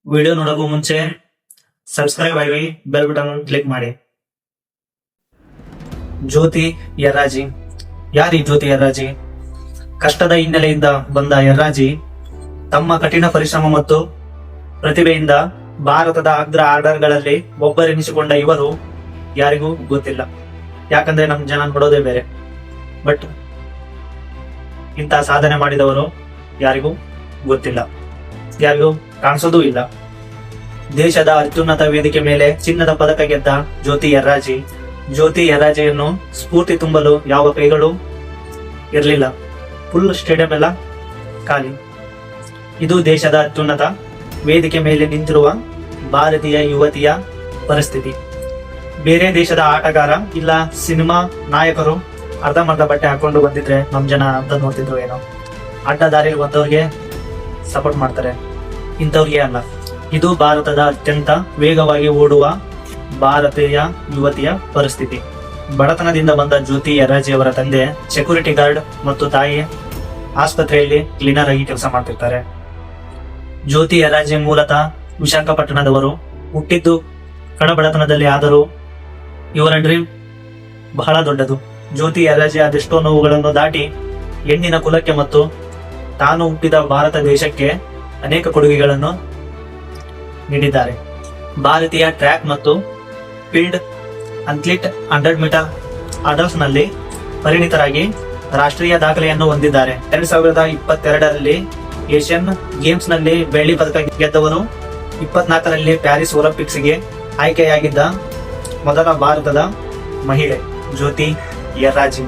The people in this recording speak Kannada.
ವಿಡಿಯೋ ನೋಡೋಕ್ಕೂ ಮುಂಚೆ ಸಬ್ಸ್ಕ್ರೈಬ್ ಆಗಿ ಬೆಲ್ ಬಟನ್ ಕ್ಲಿಕ್ ಮಾಡಿ. ಜ್ಯೋತಿ ಯರ್ರಾಜಿ. ಯಾರಿ ಜ್ಯೋತಿ ಯರ್ರಾಜಿ? ಕಷ್ಟದ ಹಿನ್ನೆಲೆಯಿಂದ ಬಂದ ಯರ್ರಾಜಿ ತಮ್ಮ ಕಠಿಣ ಪರಿಶ್ರಮ ಮತ್ತು ಪ್ರತಿಭೆಯಿಂದ ಭಾರತದ ಅಗ್ರ ಆರ್ಡರ್ಗಳಲ್ಲಿ ಒಬ್ಬರೆನಿಸಿಕೊಂಡ ಇವರು ಯಾರಿಗೂ ಗೊತ್ತಿಲ್ಲ. ಯಾಕಂದ್ರೆ ನಮ್ ಜನ ನೋಡೋದೇ ಬೇರೆ. ಬಟ್ ಇಂಥ ಸಾಧನೆ ಮಾಡಿದವರು ಯಾರಿಗೂ ಗೊತ್ತಿಲ್ಲ, ಯಾರಿಗೂ ಕಾಣಿಸೋದೂ ಇಲ್ಲ. ದೇಶದ ಅತ್ಯುನ್ನತ ವೇದಿಕೆ ಮೇಲೆ ಚಿನ್ನದ ಪದಕ ಗೆದ್ದ ಜ್ಯೋತಿ ಯರ್ರಾಜಿ. ಜ್ಯೋತಿ ಯರ್ರಾಜಿಯನ್ನು ಸ್ಫೂರ್ತಿ ತುಂಬಲು ಯಾವ ಕೈಗಳು ಇರಲಿಲ್ಲ. ಫುಲ್ ಸ್ಟೇಡಿಯಂ ಎಲ್ಲ ಖಾಲಿ. ಇದು ದೇಶದ ಅತ್ಯುನ್ನತ ವೇದಿಕೆ ಮೇಲೆ ನಿಂತಿರುವ ಭಾರತೀಯ ಯುವತಿಯ ಪರಿಸ್ಥಿತಿ. ಬೇರೆ ದೇಶದ ಆಟಗಾರ ಇಲ್ಲ ಸಿನಿಮಾ ನಾಯಕರು ಅರ್ಧಂಬರ್ಧ ಬಟ್ಟೆ ಹಾಕೊಂಡು ಬಂದಿದ್ರೆ ನಮ್ ಜನ ಅಂತ ನೋಡ್ತಿದ್ರು ಏನೋ. ಅಡ್ಡ ದಾರಿಯಲ್ಲಿ ಬಂದವ್ರಿಗೆ ಸಪೋರ್ಟ್ ಮಾಡ್ತಾರೆ, ಇಂಥವ್ರಿಗೆ ಅಲ್ಲ. ಇದು ಭಾರತದ ಅತ್ಯಂತ ವೇಗವಾಗಿ ಓಡುವ ಭಾರತೀಯ ಯುವತಿಯ ಪರಿಸ್ಥಿತಿ. ಬಡತನದಿಂದ ಬಂದ ಜ್ಯೋತಿ ಯರ್ರಾಜಿ ಅವರ ತಂದೆ ಸೆಕ್ಯೂರಿಟಿ ಗಾರ್ಡ್ ಮತ್ತು ತಾಯಿ ಆಸ್ಪತ್ರೆಯಲ್ಲಿ ಕ್ಲೀನರ್ ಆಗಿ ಕೆಲಸ ಮಾಡ್ತಿರ್ತಾರೆ. ಜ್ಯೋತಿ ಯರ್ರಾಜಿ ಮೂಲತಃ ವಿಶಾಖಪಟ್ಟಣದವರು. ಹುಟ್ಟಿದ್ದು ಕಡಬಡತನದಲ್ಲಿ, ಆದರೂ ಇವರ ಡ್ರೀಮ್ ಬಹಳ ದೊಡ್ಡದು. ಜ್ಯೋತಿ ಯರ್ರಾಜಿ ಅದೆಷ್ಟೋ ನೋವುಗಳನ್ನು ದಾಟಿ ಹೆಣ್ಣಿನ ಕುಲಕ್ಕೆ ಮತ್ತು ತಾನು ಹುಟ್ಟಿದ ಭಾರತ ದೇಶಕ್ಕೆ ಅನೇಕ ಕೊಡುಗೆಗಳನ್ನು ನೀಡಿದ್ದಾರೆ. ಭಾರತೀಯ ಟ್ರ್ಯಾಕ್ ಮತ್ತು ಫೀಲ್ಡ್ ಅಥ್ಲೀಟ್ 100 ಮೀಟರ್ ಹರ್ಡಲ್ಸ್ ನಲ್ಲಿ ಪರಿಣಿತರಾಗಿ ರಾಷ್ಟ್ರೀಯ ದಾಖಲೆಯನ್ನು ಹೊಂದಿದ್ದಾರೆ. 2022ರಲ್ಲಿ ಏಷ್ಯನ್ ಗೇಮ್ಸ್ ನಲ್ಲಿ ಬೆಳ್ಳಿ ಪದಕ ಗೆದ್ದವರು. 24ರಲ್ಲಿ ಪ್ಯಾರಿಸ್ ಒಲಿಂಪಿಕ್ಸ್ಗೆ ಆಯ್ಕೆಯಾಗಿದ್ದ ಮೊದಲ ಭಾರತದ ಮಹಿಳೆ ಜ್ಯೋತಿ ಯರ್ರಾಜಿ.